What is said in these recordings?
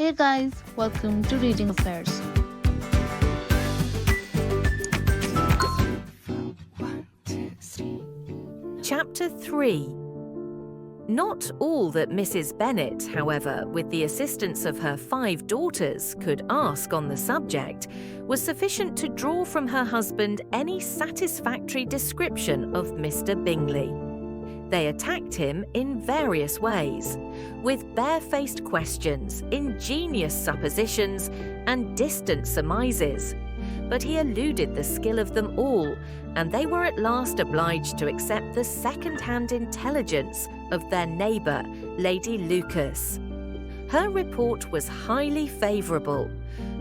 Hey guys, welcome to Reading Affairs. Chapter 3. Not all that Mrs. Bennet, however, with the assistance of her 5 daughters, could ask on the subject, was sufficient to draw from her husband any satisfactory description of Mr. Bingley. They attacked him in various ways, with barefaced questions, ingenious suppositions, and distant surmises. But he eluded the skill of them all, and they were at last obliged to accept the second-hand intelligence of their neighbour, Lady Lucas. Her report was highly favourable.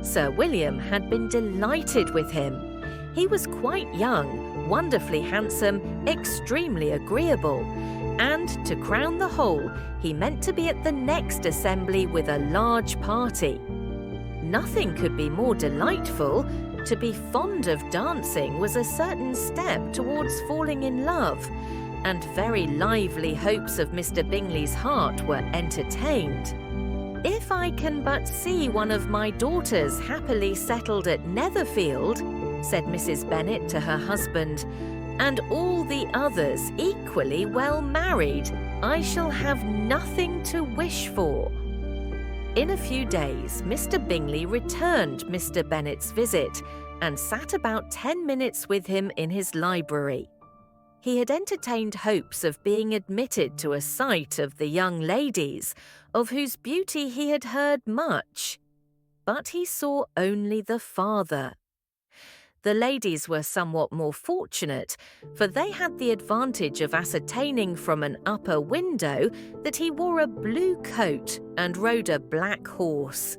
Sir William had been delighted with him. He was quite young, wonderfully handsome, extremely agreeable, and, to crown the whole, he meant to be at the next assembly with a large party. Nothing could be more delightful. To be fond of dancing was a certain step towards falling in love, and very lively hopes of Mr. Bingley's heart were entertained. "If I can but see one of my daughters happily settled at Netherfield," said Mrs. Bennet to her husband, "and all the others equally well married, I shall have nothing to wish for." In a few days, Mr. Bingley returned Mr. Bennet's visit and sat about 10 minutes with him in his library. He had entertained hopes of being admitted to a sight of the young ladies, of whose beauty he had heard much. But he saw only the father. The ladies were somewhat more fortunate, for they had the advantage of ascertaining from an upper window that he wore a blue coat and rode a black horse.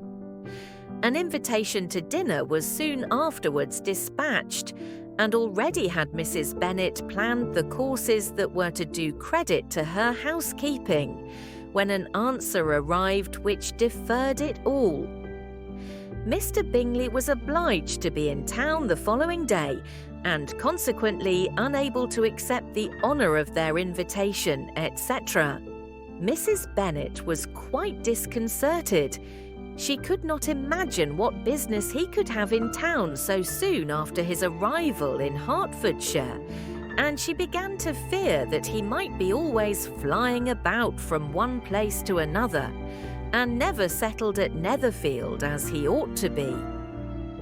An invitation to dinner was soon afterwards dispatched, and already had Mrs. Bennet planned the courses that were to do credit to her housekeeping, when an answer arrived which deferred it all. Mr. Bingley was obliged to be in town the following day, and consequently unable to accept the honour of their invitation, etc. Mrs. Bennet was quite disconcerted. She could not imagine what business he could have in town so soon after his arrival in Hertfordshire, and she began to fear that he might be always flying about from one place to another, and never settled at Netherfield as he ought to be.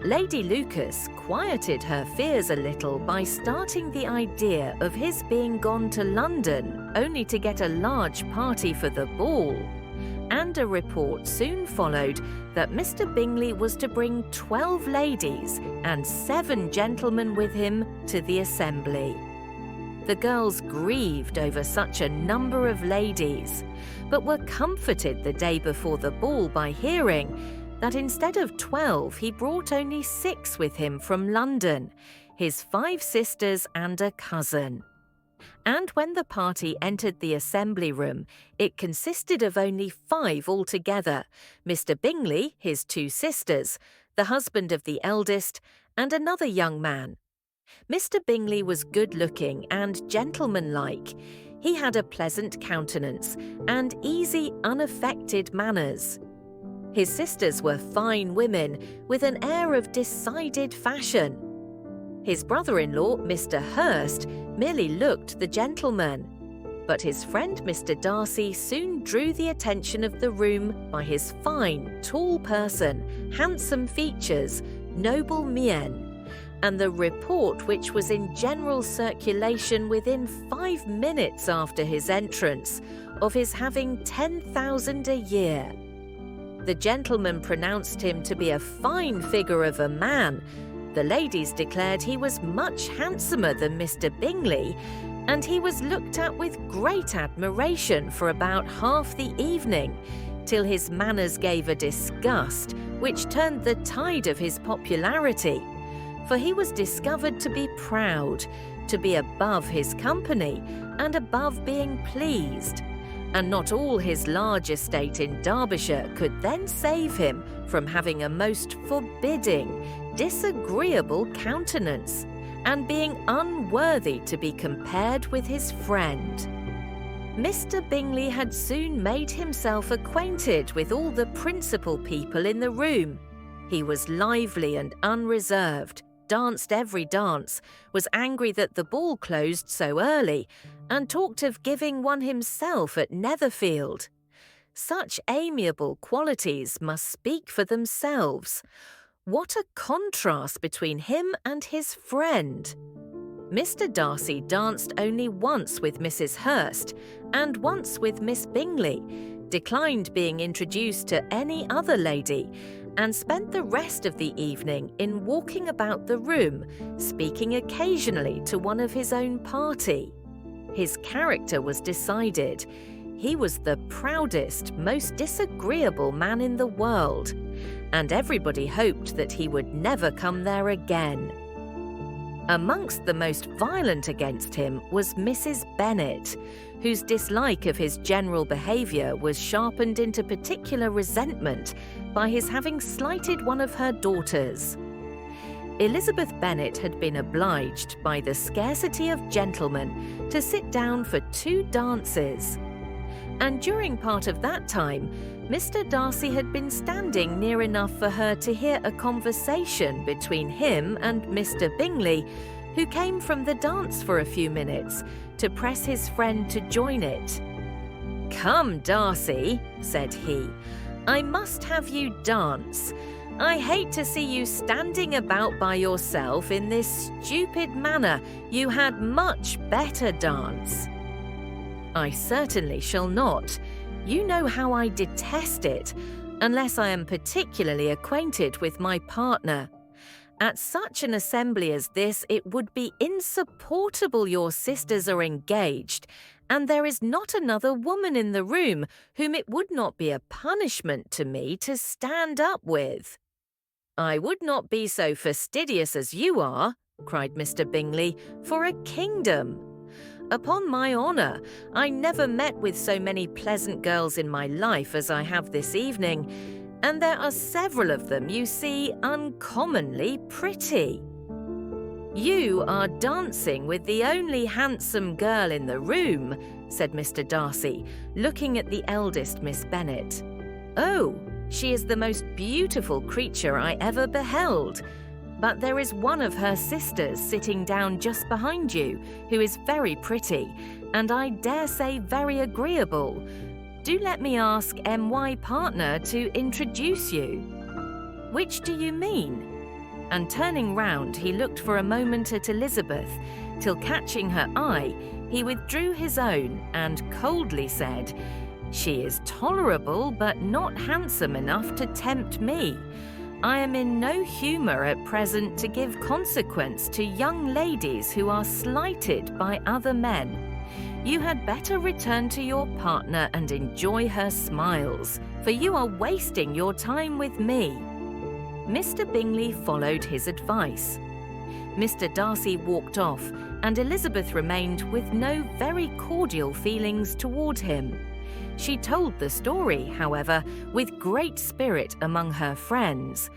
Lady Lucas quieted her fears a little by starting the idea of his being gone to London only to get a large party for the ball, and a report soon followed that Mr. Bingley was to bring 12 ladies and 7 gentlemen with him to the assembly. The girls grieved over such a number of ladies, but were comforted the day before the ball by hearing that instead of 12 he brought only 6 with him from London, his 5 sisters and a cousin. And when the party entered the assembly room, it consisted of only 5 altogether: Mr. Bingley, his 2 sisters, the husband of the eldest, and another young man. Mr. Bingley was good-looking and gentlemanlike. He had a pleasant countenance and easy, unaffected manners. His sisters were fine women with an air of decided fashion. His brother-in-law, Mr. Hurst, merely looked the gentleman, but his friend Mr. Darcy soon drew the attention of the room by his fine, tall person, handsome features, noble mien, and the report which was in general circulation within 5 minutes after his entrance of his having 10,000 a year. The gentleman pronounced him to be a fine figure of a man. The ladies declared he was much handsomer than Mr. Bingley, and he was looked at with great admiration for about half the evening, till his manners gave a disgust which turned the tide of his popularity. For he was discovered to be proud, to be above his company, and above being pleased. And not all his large estate in Derbyshire could then save him from having a most forbidding, disagreeable countenance, and being unworthy to be compared with his friend. Mr. Bingley had soon made himself acquainted with all the principal people in the room. He was lively and unreserved, danced every dance, was angry that the ball closed so early, and talked of giving one himself at Netherfield. Such amiable qualities must speak for themselves. What a contrast between him and his friend! Mr. Darcy danced only once with Mrs. Hurst and once with Miss Bingley, declined being introduced to any other lady, and spent the rest of the evening in walking about the room, speaking occasionally to one of his own party. His character was decided. He was the proudest, most disagreeable man in the world, and everybody hoped that he would never come there again. Amongst the most violent against him was Mrs. Bennet, whose dislike of his general behaviour was sharpened into particular resentment by his having slighted one of her daughters. Elizabeth Bennet had been obliged by the scarcity of gentlemen to sit down for 2 dances, and during part of that time Mr. Darcy had been standing near enough for her to hear a conversation between him and Mr. Bingley, who came from the dance for a few minutes to press his friend to join it. "Come, Darcy," said he, "I must have you dance. I hate to see you standing about by yourself in this stupid manner. You had much better dance." "I certainly shall not. You know how I detest it, unless I am particularly acquainted with my partner. At such an assembly as this, it would be insupportable your sisters are engaged, and there is not another woman in the room whom it would not be a punishment to me to stand up with." "I would not be so fastidious as you are," cried Mr. Bingley, "for a kingdom. Upon my honour, I never met with so many pleasant girls in my life as I have this evening, and there are several of them, you see, uncommonly pretty." "You are dancing with the only handsome girl in the room," said Mr. Darcy, looking at the eldest Miss Bennet. "Oh, she is the most beautiful creature I ever beheld. But there is one of her sisters sitting down just behind you, who is very pretty, and I dare say very agreeable. Do let me ask my partner to introduce you." "Which do you mean?" And turning round, he looked for a moment at Elizabeth, till catching her eye, he withdrew his own and coldly said, "She is tolerable, but not handsome enough to tempt me. I am in no humour at present to give consequence to young ladies who are slighted by other men. You had better return to your partner and enjoy her smiles, for you are wasting your time with me." Mr. Bingley followed his advice. Mr. Darcy walked off, and Elizabeth remained with no very cordial feelings toward him. She told the story, however, with great spirit among her friends,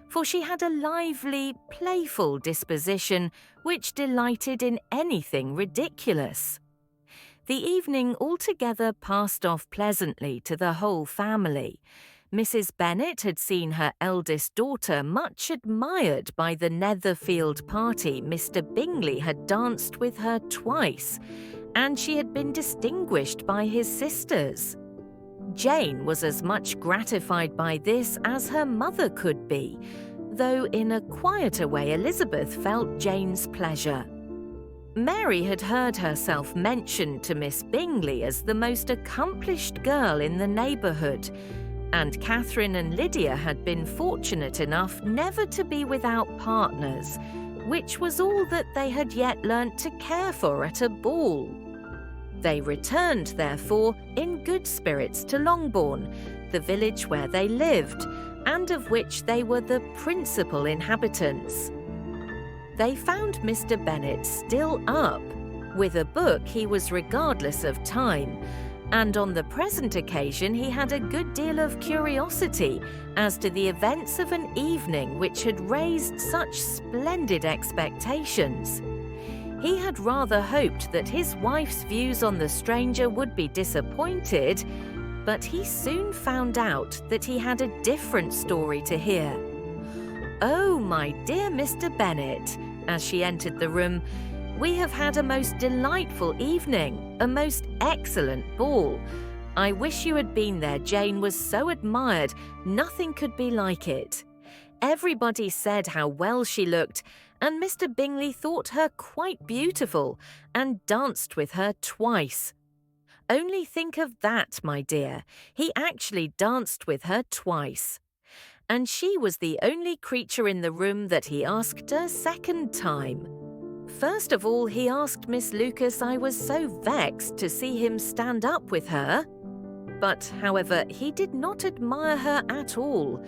for she had a lively, playful disposition which delighted in anything ridiculous. The evening altogether passed off pleasantly to the whole family. Mrs. Bennet had seen her eldest daughter much admired by the Netherfield party Mr. Bingley had danced with her twice, and she had been distinguished by his sisters. Jane was as much gratified by this as her mother could be, though in a quieter way Elizabeth felt Jane's pleasure. Mary had heard herself mentioned to Miss Bingley as the most accomplished girl in the neighbourhood, and Catherine and Lydia had been fortunate enough never to be without partners, which was all that they had yet learnt to care for at a ball. They returned, therefore, in good spirits to Longbourn, the village where they lived, and of which they were the principal inhabitants. They found Mr. Bennet still up. With a book he was regardless of time, and on the present occasion he had a good deal of curiosity as to the events of an evening which had raised such splendid expectations. He had rather hoped that his wife's views on the stranger would be disappointed, but he soon found out that he had a different story to hear. "Oh, my dear Mr. Bennet," as she entered the room, "we have had a most delightful evening, a most excellent ball. I wish you had been there. Jane was so admired, nothing could be like it. Everybody said how well she looked, and Mr. Bingley thought her quite beautiful and danced with her twice. Only think of that, my dear. He actually danced with her twice. And she was the only creature in the room that he asked a second time. First of all, he asked Miss Lucas I was so vexed to see him stand up with her. But, however, he did not admire her at all.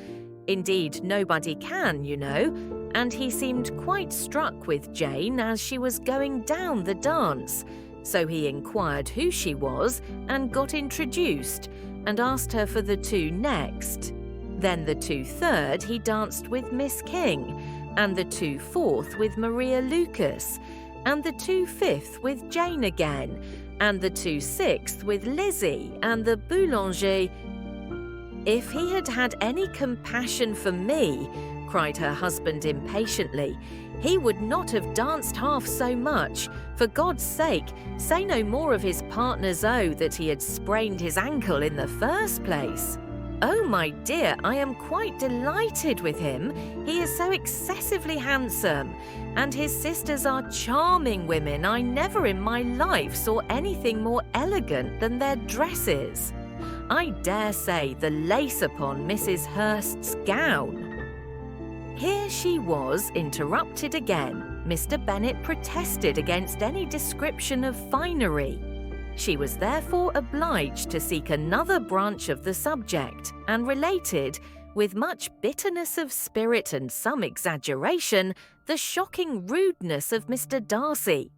Indeed, nobody can, you know, and he seemed quite struck with Jane as she was going down the dance. So he inquired who she was and got introduced and asked her for the two next. Then the two third he danced with Miss King, and the two fourth with Maria Lucas, and the two fifth with Jane again, and the two sixth with Lizzie and the Boulanger. If he had had any compassion for me, cried her husband impatiently, he would not have danced half so much. For God's sake, say no more of his partner's oath that he had sprained his ankle in the first place. Oh, my dear, I am quite delighted with him. He is so excessively handsome, and his sisters are charming women. I never in my life saw anything more elegant than their dresses. I dare say the lace upon Mrs. Hurst's gown." Here she was interrupted again. Mr. Bennet protested against any description of finery. She was therefore obliged to seek another branch of the subject, and related, with much bitterness of spirit and some exaggeration, the shocking rudeness of Mr. Darcy.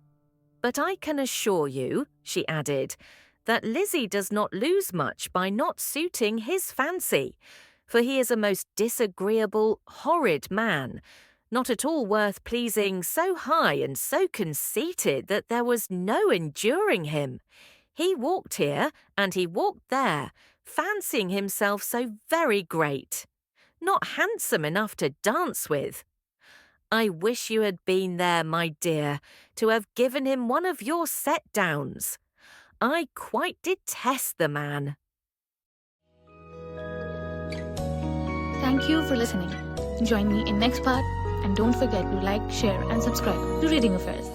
"But I can assure you," she added, "that Lizzie does not lose much by not suiting his fancy, for he is a most disagreeable, horrid man, not at all worth pleasing, so high and so conceited that there was no enduring him. He walked here and he walked there, fancying himself so very great. Not handsome enough to dance with. I wish you had been there, my dear, to have given him one of your set-downs. I quite detest the man." Thank you for listening. Join me in next part, and don't forget to like, share and subscribe to Reading Affairs.